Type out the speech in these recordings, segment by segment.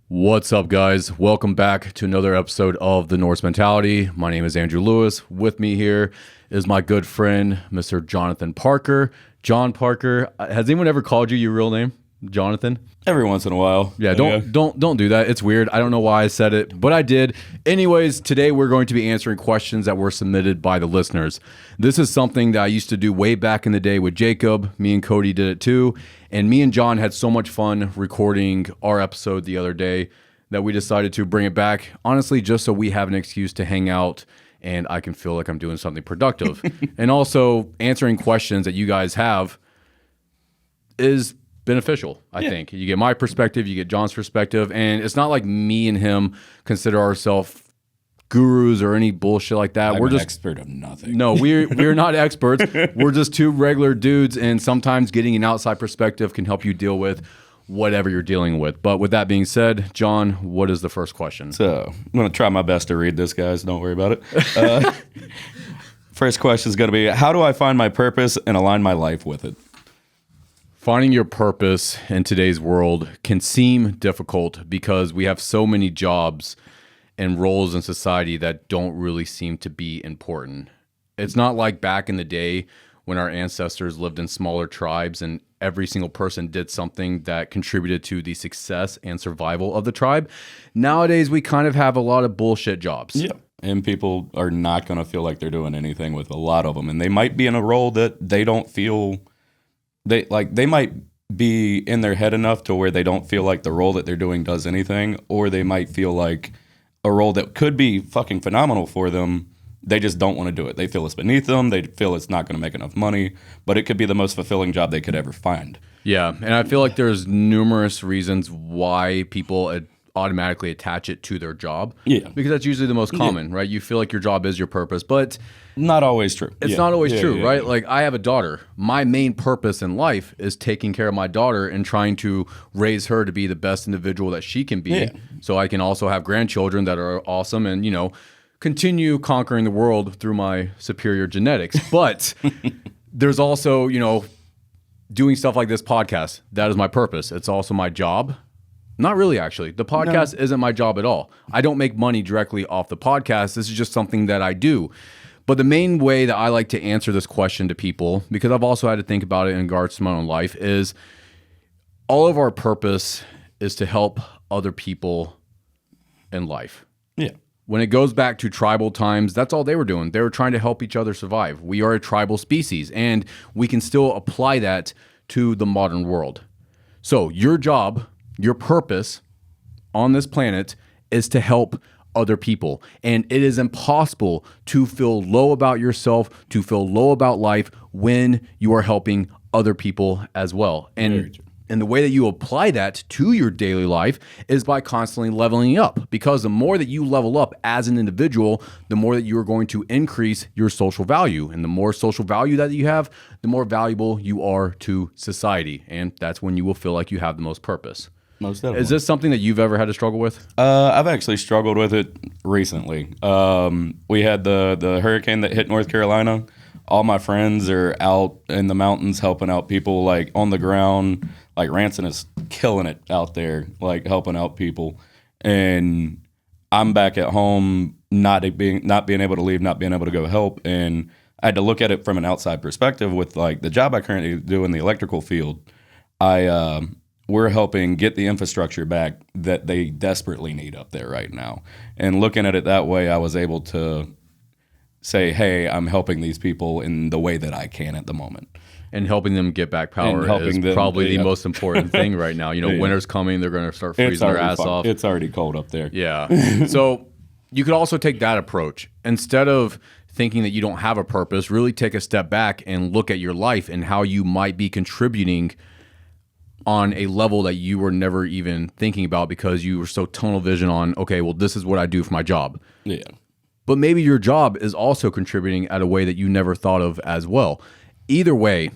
What's up, guys? Welcome back to another episode of the Norse Mentality. My name is Andrew Lewis. With me here is my good friend, Mr. Jonathan Parker. John Parker. Has anyone ever called you your real name, Jonathan? Every once in a while. Yeah, don't do that. It's weird. I don't know why I said it, but I did. Anyways, today we're going to be answering questions that were submitted by the listeners. This is something that I used to do way back in the day with Jacob. Me and Cody did it too. And me and John had so much fun recording our episode the other day that we decided to bring it back, honestly, just so we have an excuse to hang out and I can feel like I'm doing something productive. And also answering questions that you guys have is beneficial, I think. You get my perspective, you get John's perspective, and it's not like me and him consider ourselves gurus or any bullshit like that. We're just expert of nothing. No, we're not experts. We're just two regular dudes, and sometimes getting an outside perspective can help you deal with whatever you're dealing with. But with that being said, John, what is the first question? So I'm going to try my best to read this, guys. Don't worry about it. First question is going to be, how do I find my purpose and align my life with it? Finding your purpose in today's world can seem difficult because we have so many jobs and roles in society that don't really seem to be important. It's not like back in the day when our ancestors lived in smaller tribes and every single person did something that contributed to the success and survival of the tribe. Nowadays, we kind of have a lot of bullshit jobs. Yeah. And people are not going to feel like they're doing anything with a lot of them. And they might be in a role that they don't feel... They might be in their head enough to where they don't feel like the role that they're doing does anything, or they might feel like a role that could be fucking phenomenal for them, they just don't want to do it. They feel it's beneath them. They feel it's not going to make enough money, but it could be the most fulfilling job they could ever find. Yeah, and I feel like there's numerous reasons why people automatically attach it to their job. Yeah. Because that's usually the most common, right? You feel like your job is your purpose, but... Not always true. It's not always true, right? Like, I have a daughter. My main purpose in life is taking care of my daughter and trying to raise her to be the best individual that she can be. So I can also have grandchildren that are awesome and, continue conquering the world through my superior genetics. But there's also, doing stuff like this podcast. That is my purpose. It's also my job. Not really, actually. The podcast isn't my job at all. I don't make money directly off the podcast. This is just something that I do. But the main way that I like to answer this question to people, because I've also had to think about it in regards to my own life, is all of our purpose is to help other people in life. Yeah. When it goes back to tribal times, that's all they were doing. They were trying to help each other survive. We are a tribal species, and we can still apply that to the modern world. So your job, your purpose on this planet is to help other people. And it is impossible to feel low about yourself, to feel low about life when you are helping other people as well. And the way that you apply that to your daily life is by constantly leveling up, because the more that you level up as an individual, the more that you are going to increase your social value. And the more social value that you have, the more valuable you are to society. And that's when you will feel like you have the most purpose. Most definitely. Is this something that you've ever had to struggle with? I've actually struggled with it recently. We had the hurricane that hit North Carolina. All my friends are out in the mountains helping out people, like on the ground. Like Ranson is killing it out there, like helping out people. And I'm back at home, not being able to leave, not being able to go help. And I had to look at it from an outside perspective with like the job I currently do in the electrical field. We're helping get the infrastructure back that they desperately need up there right now. And looking at it that way, I was able to say, hey, I'm helping these people in the way that I can at the moment. And helping them get back power is probably the most important thing right now. Winter's coming. They're going to start freezing their ass off. It's already cold up there. Yeah. So you could also take that approach. Instead of thinking that you don't have a purpose, really take a step back and look at your life and how you might be contributing on a level that you were never even thinking about because you were so tunnel vision on, okay, well, this is what I do for my job. Yeah. But maybe your job is also contributing at a way that you never thought of as well. Either way,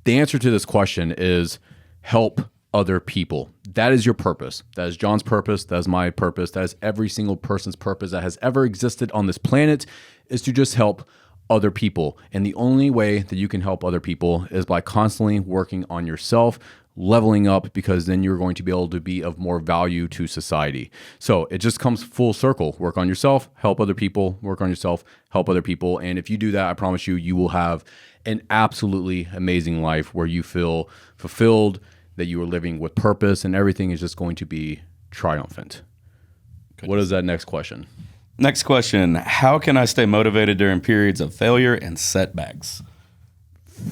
the answer to this question is help other people. That is your purpose. That is John's purpose. That is my purpose. That is every single person's purpose that has ever existed on this planet, is to just help other people. And the only way that you can help other people is by constantly working on yourself, leveling up, because then you're going to be able to be of more value to society. So it just comes full circle. Work on yourself, help other people, work on yourself, help other people. And if you do that, I promise you, you will have an absolutely amazing life where you feel fulfilled, that you are living with purpose, and everything is just going to be triumphant. What is that next question? Next question. How can I stay motivated during periods of failure and setbacks?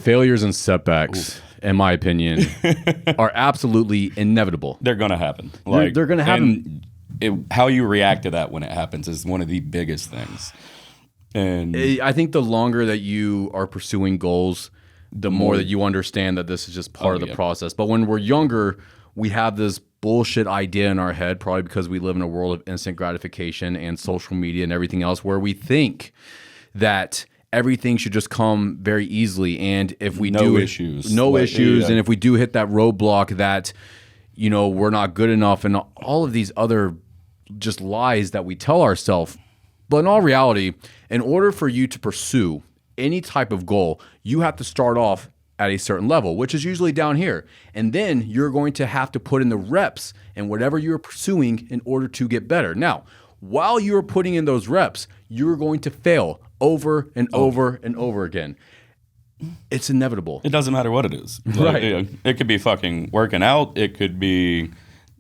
Failures and setbacks, in my opinion, are absolutely inevitable. They're going to happen. They're going to happen. How you react to that when it happens is one of the biggest things. And I think the longer that you are pursuing goals, the more that you understand that this is just part of the process. But when we're younger, we have this bullshit idea in our head, probably because we live in a world of instant gratification and social media and everything else, where we think that everything should just come very easily. And if we no issues, and if we do hit that roadblock, that, you know, we're not good enough, and all of these other just lies that we tell ourselves. But in all reality, in order for you to pursue any type of goal, you have to start off at a certain level, which is usually down here. And then you're going to have to put in the reps in whatever you're pursuing in order to get better. Now, while you're putting in those reps, you're going to fail over and over and over again. It's inevitable. It doesn't matter what it is. Right. It could be fucking working out. It could be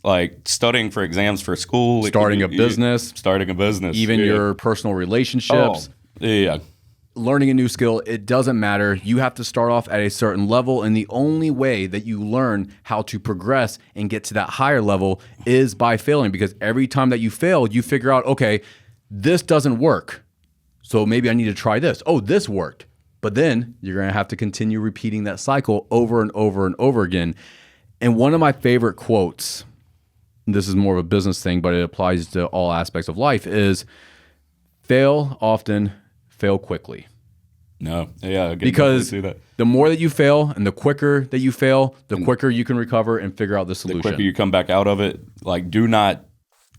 like studying for exams for school. Starting a business. Even your personal relationships. Learning a new skill, it doesn't matter. You have to start off at a certain level, and the only way that you learn how to progress and get to that higher level is by failing, because every time that you fail, you figure out, okay, this doesn't work, so maybe I need to try this. Oh, this worked. But then you're going to have to continue repeating that cycle over and over and over again. And one of my favorite quotes, this is more of a business thing, but it applies to all aspects of life, is fail often, fail quickly. Because the more that you fail and the quicker that you fail, the quicker you can recover and figure out the solution. The quicker you come back out of it, like, do not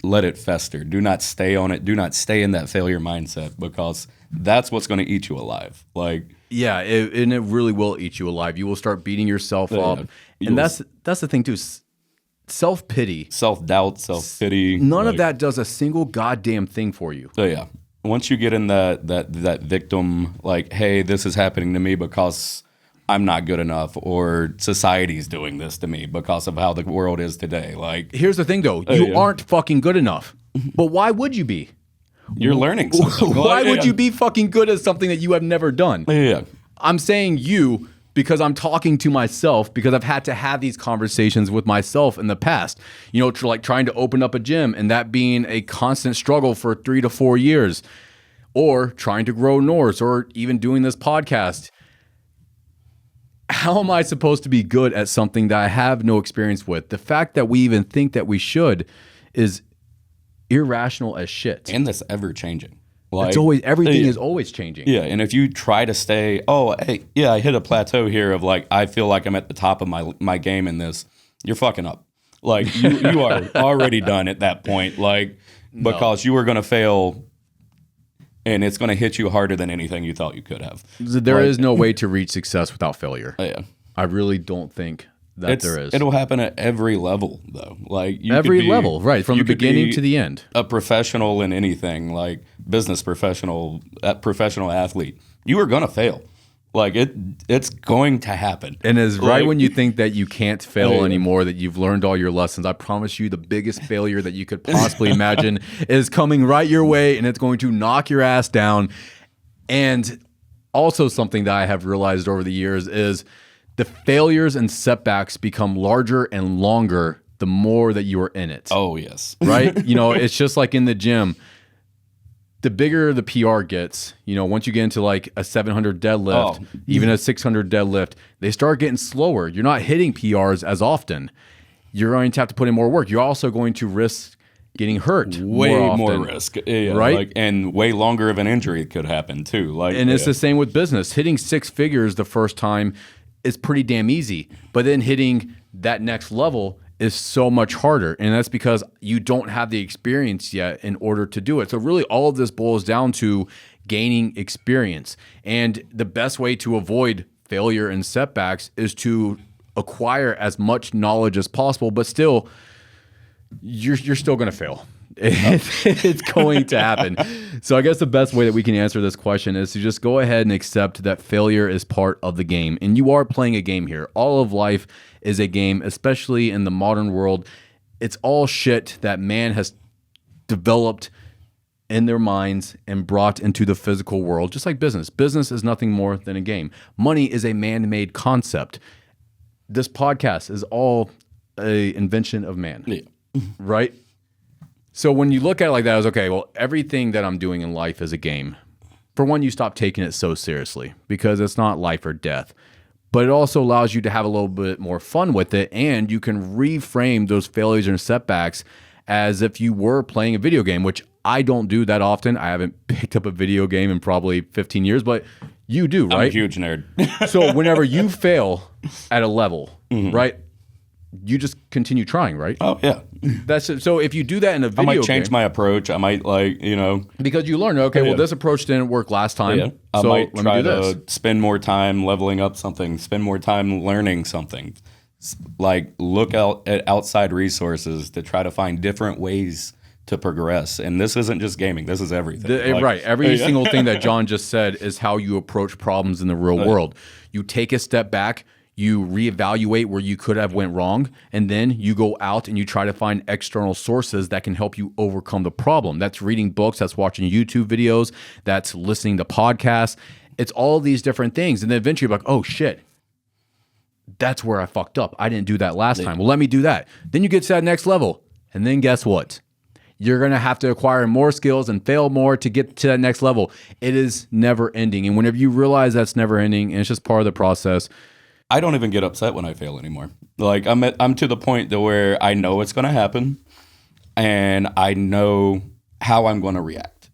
let it fester. Do not stay on it. Do not stay in that failure mindset, because that's what's going to eat you alive. Like, yeah, and it really will eat you alive. You will start beating yourself up. And that's the thing too. Self-pity, self-doubt, self-pity. None of that does a single goddamn thing for you. Once you get in that victim, like, hey, this is happening to me because I'm not good enough, or society's doing this to me because of how the world is today. Like, here's the thing though, you aren't fucking good enough. But why would you be? You're learning something. Why would you be fucking good at something that you have never done? I'm saying you because I'm talking to myself, because I've had to have these conversations with myself in the past. You know, like trying to open up a gym and that being a constant struggle for 3 to 4 years, or trying to grow Norse, or even doing this podcast. How am I supposed to be good at something that I have no experience with? The fact that we even think that we should is irrational as shit. And that's ever changing. Like, it's always, everything is always changing. Yeah, and if you try to stay, I hit a plateau here of like, I feel like I'm at the top of my game in this, you're fucking up. Like, you are already done at that point. Like, because you are going to fail, and it's going to hit you harder than anything you thought you could have. There is no way to reach success without failure. I really don't think that there is. It'll happen at every level, though. Like, every level, right, from the beginning to the end. A professional in anything, like business professional athlete, you are going to fail. Like, it's going to happen. And it's right when you think that you can't fail anymore, that you've learned all your lessons. I promise you, the biggest failure that you could possibly imagine is coming right your way, and it's going to knock your ass down. And also, something that I have realized over the years is the failures and setbacks become larger and longer the more that you are in it. Oh, yes. Right? You know, it's just like in the gym. The bigger the PR gets, you know, once you get into like a 700 deadlift, even a 600 deadlift, they start getting slower. You're not hitting PRs as often. You're going to have to put in more work. You're also going to risk getting hurt. Way more risk. Yeah, right? Like, and way longer of an injury could happen too. Like, and it's the same with business. Hitting 6 figures the first time is pretty damn easy. But then hitting that next level is so much harder. And that's because you don't have the experience yet in order to do it. So really all of this boils down to gaining experience. And the best way to avoid failure and setbacks is to acquire as much knowledge as possible, but still, you're still going to fail. It's going to happen. So I guess the best way that we can answer this question is to just go ahead and accept that failure is part of the game. And you are playing a game here. All of life is a game, especially in the modern world. It's all shit that man has developed in their minds and brought into the physical world, just like business. Business is nothing more than a game. Money is a man-made concept. This podcast is all an invention of man, right? So when you look at it like that, it's okay, well, everything that I'm doing in life is a game. For one, you stop taking it so seriously because it's not life or death. But it also allows you to have a little bit more fun with it, and you can reframe those failures and setbacks as if you were playing a video game, which I don't do that often. I haven't picked up a video game in probably 15 years, but you do, right? I'm a huge nerd. So whenever you fail at a level, right, you just continue trying, right? Oh, yeah. That's it. So if you do that in a video I game, might change my approach. I might because you learn, okay, well, this approach didn't work last time. Yeah. I So might let try me do this. to spend more time leveling up something, spend more time learning something. Like look out at outside resources to try to find different ways to progress. And this isn't just gaming. This is everything. Right. Every single thing that John just said is how you approach problems in the real world. You take a step back, you reevaluate where you could have went wrong, and then you go out and you try to find external sources that can help you overcome the problem. That's reading books, that's watching YouTube videos, that's listening to podcasts. It's all these different things. And then eventually you're like, oh shit, that's where I fucked up. I didn't do that last time. Well, let me do that. Then you get to that next level. And then guess what? You're going to have to acquire more skills and fail more to get to that next level. It is never ending. And whenever you realize that's never ending and it's just part of the process, I don't even get upset when I fail anymore. Like I'm to the point to where I know it's going to happen and I know how I'm going to react.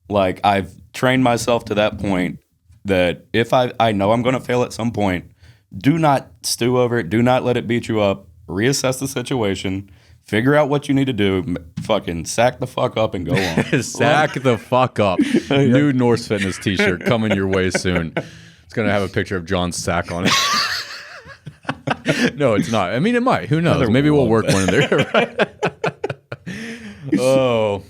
Like I've trained myself to that point that if I know I'm going to fail at some point, do not stew over it. Do not let it beat you up. Reassess the situation. Figure out what you need to do. Fucking sack the fuck up and go on. Sack the fuck up. New Norse Fitness t-shirt coming your way soon. It's going to have a picture of John's sack on it. No, it's not. I mean, it might. Who knows? Maybe we'll work one in there. Right? Oh.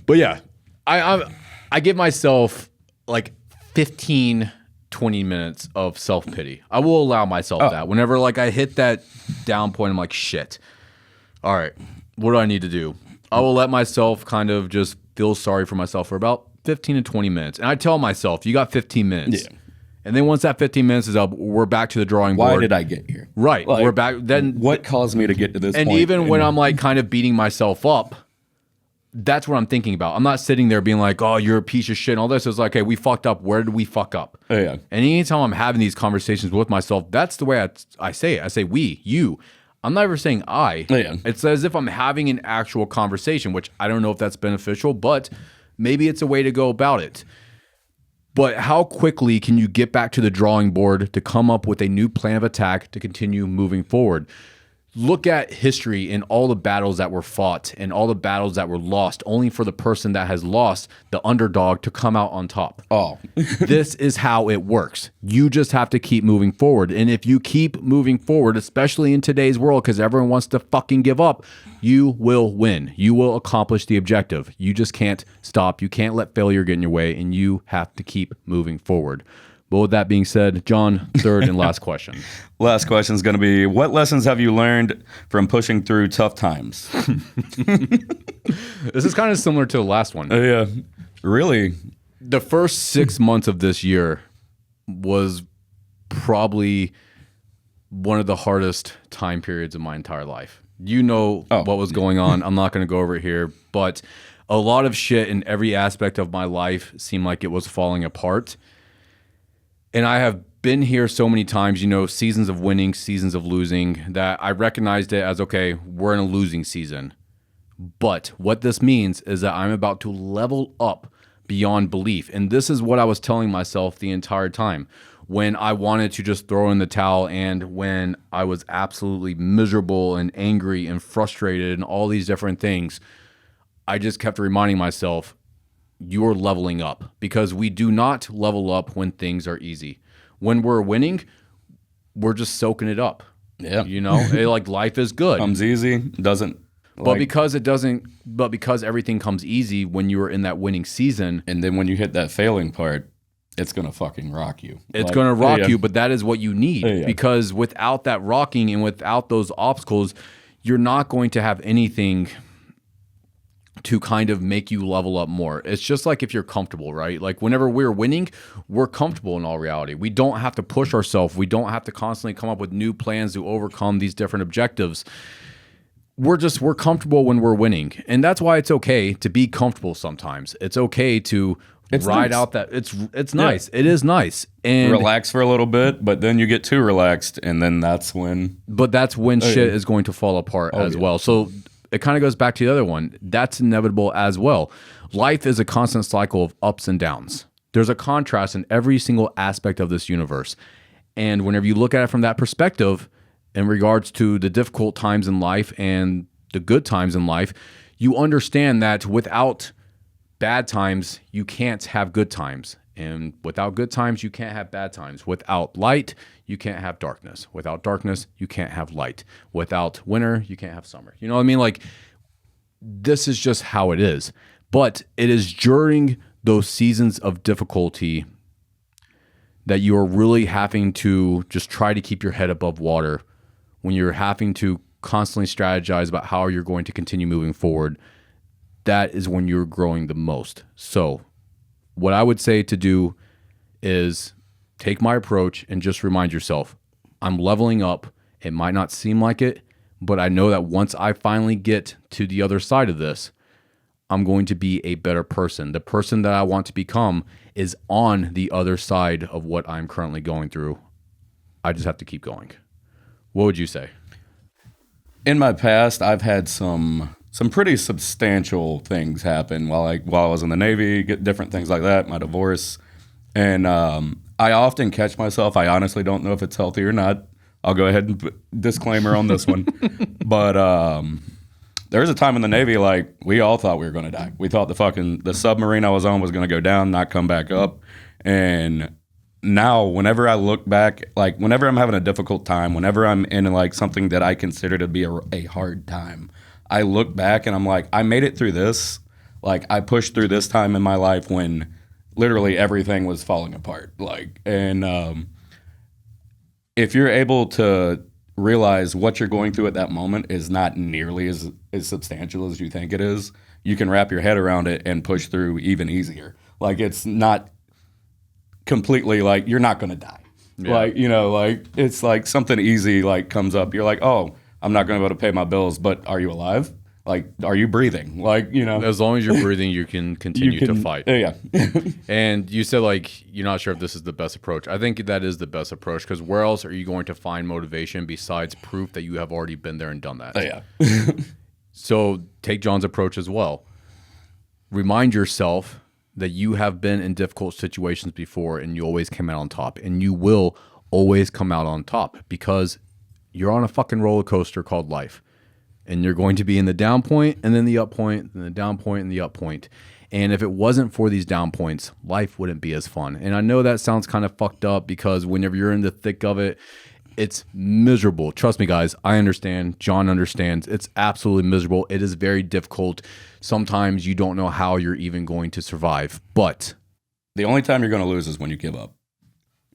But yeah, I give myself like 15, 20 minutes of self-pity. I will allow myself that. Whenever like I hit that down point, I'm like, shit. All right, what do I need to do? I will let myself kind of just feel sorry for myself for about 15 to 20 minutes. And I tell myself, you got 15 minutes. Yeah. And then once that 15 minutes is up, we're back to the drawing board. Why did I get here? Right. Like, we're back. Then what caused me to get to this point? And even when I'm like kind of beating myself up, that's what I'm thinking about. I'm not sitting there being like, oh, you're a piece of shit and all this. It's like, okay, we fucked up. Where did we fuck up? Yeah. And anytime I'm having these conversations with myself, that's the way I say it. I say we, you. I'm not ever saying I. Yeah. It's as if I'm having an actual conversation, which I don't know if that's beneficial, but maybe it's a way to go about it. But how quickly can you get back to the drawing board to come up with a new plan of attack to continue moving forward? Look at history and all the battles that were fought and all the battles that were lost, only for the person that has lost, the underdog, to come out on top. Oh. This is how it works. You just have to keep moving forward. And if you keep moving forward, especially in today's world, because everyone wants to fucking give up, you will win. You will accomplish the objective. You just can't stop. You can't let failure get in your way, and you have to keep moving forward. But with that being said, John, third and last question. Last question is going to be, what lessons have you learned from pushing through tough times? This is kind of similar to the last one. Yeah, really. The first 6 months of this year was probably one of the hardest time periods of my entire life. You know what was going on. I'm not going to go over it here, but a lot of shit in every aspect of my life seemed like it was falling apart. And I have been here so many times, you know, seasons of winning, seasons of losing, that I recognized it as, okay, we're in a losing season. But what this means is that I'm about to level up beyond belief. And this is what I was telling myself the entire time. When I wanted to just throw in the towel and when I was absolutely miserable and angry and frustrated and all these different things, I just kept reminding myself, you're leveling up, because we do not level up when things are easy. When we're winning, we're just soaking it up. Yeah. You know, like life is good. Comes easy, doesn't. But because it doesn't, but because everything comes easy when you are in that winning season, and then when you hit that failing part, it's gonna fucking rock you. it's going to rock you. But that is what you need, because without that rocking and without those obstacles, you're not going to have anything to kind of make you level up more. It's just like if you're comfortable, right? Like whenever we're winning, we're comfortable in all reality. We don't have to push ourselves. We don't have to constantly come up with new plans to overcome these different objectives. We're comfortable when we're winning. And that's why it's okay to be comfortable sometimes. It's okay to ride out that it's nice. It is nice. And relax for a little bit, but then you get too relaxed, and then that's when shit is going to fall apart as well. So it kind of goes back to the other one. That's inevitable as well. Life is a constant cycle of ups and downs. There's a contrast in every single aspect of this universe. And whenever you look at it from that perspective, in regards to the difficult times in life and the good times in life, you understand that without bad times, you can't have good times. And without good times, you can't have bad times. Without light, you can't have darkness. Without darkness, you can't have light. Without winter, you can't have summer. You know what I mean? Like, this is just how it is. But it is during those seasons of difficulty that you are really having to just try to keep your head above water, when you're having to constantly strategize about how you're going to continue moving forward. That is when you're growing the most. So what I would say to do is take my approach and just remind yourself, I'm leveling up. It might not seem like it, but I know that once I finally get to the other side of this, I'm going to be a better person. The person that I want to become is on the other side of what I'm currently going through. I just have to keep going. What would you say? In my past, I've had some pretty substantial things happen while I was in the Navy, get different things like that, my divorce. And I often catch myself, I honestly don't know if it's healthy or not. I'll go ahead and put disclaimer on this one. But there was a time in the Navy, like, we all thought we were going to die. We thought the submarine I was on was going to go down, not come back up. And now, whenever I look back, like whenever I'm having a difficult time, whenever I'm in like something that I consider to be a hard time, I look back and I'm like, I made it through this. Like, I pushed through this time in my life when literally everything was falling apart. Like, and if you're able to realize what you're going through at that moment is not nearly as substantial as you think it is, you can wrap your head around it and push through even easier. Like, it's not completely like you're not going to die. Yeah. Like, you know, like it's like something easy like comes up. You're like, oh, I'm not going to be able to pay my bills, but are you alive? Like, are you breathing? Like, you know, as long as you're breathing, you can continue to fight. Yeah. And you said like you're not sure if this is the best approach. I think that is the best approach, because where else are you going to find motivation besides proof that you have already been there and done that? Yeah. So take John's approach as well. Remind yourself that you have been in difficult situations before and you always came out on top, and you will always come out on top, because you're on a fucking roller coaster called life, and you're going to be in the down point and then the up point and the down point and the up point. And if it wasn't for these down points, life wouldn't be as fun. And I know that sounds kind of fucked up, because whenever you're in the thick of it, it's miserable. Trust me, guys. I understand. John understands. It's absolutely miserable. It is very difficult. Sometimes you don't know how you're even going to survive. But the only time you're going to lose is when you give up.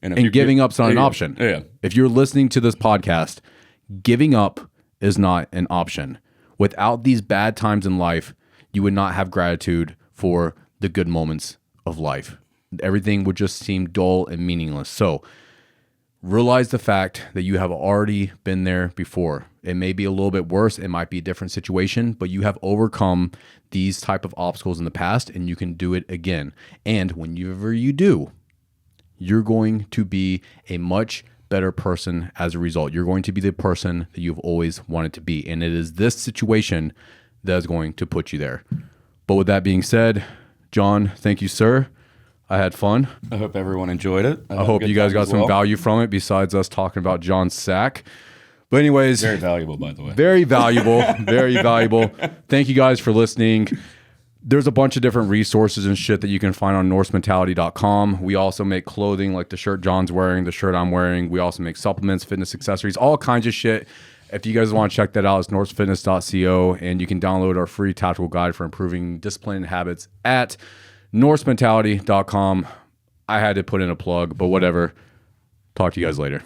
And giving up's not an option. Yeah. If you're listening to this podcast, giving up is not an option. Without these bad times in life, you would not have gratitude for the good moments of life. Everything would just seem dull and meaningless. So realize the fact that you have already been there before. It may be a little bit worse. It might be a different situation, but you have overcome these type of obstacles in the past, and you can do it again. And whenever you do, you're going to be a much better person as a result. You're going to be the person that you've always wanted to be. And it is this situation that is going to put you there. But with that being said, John, thank you, sir. I had fun. I hope everyone enjoyed it. I hope you guys got some value from it besides us talking about John's sack. But anyways. Very valuable, by the way. Very valuable. Very valuable. Thank you guys for listening. There's a bunch of different resources and shit that you can find on NorseMentality.com. We also make clothing like the shirt John's wearing, the shirt I'm wearing. We also make supplements, fitness accessories, all kinds of shit. If you guys want to check that out, it's norsefitness.co, and you can download our free tactical guide for improving discipline and habits at NorseMentality.com. I had to put in a plug, but whatever. Talk to you guys later.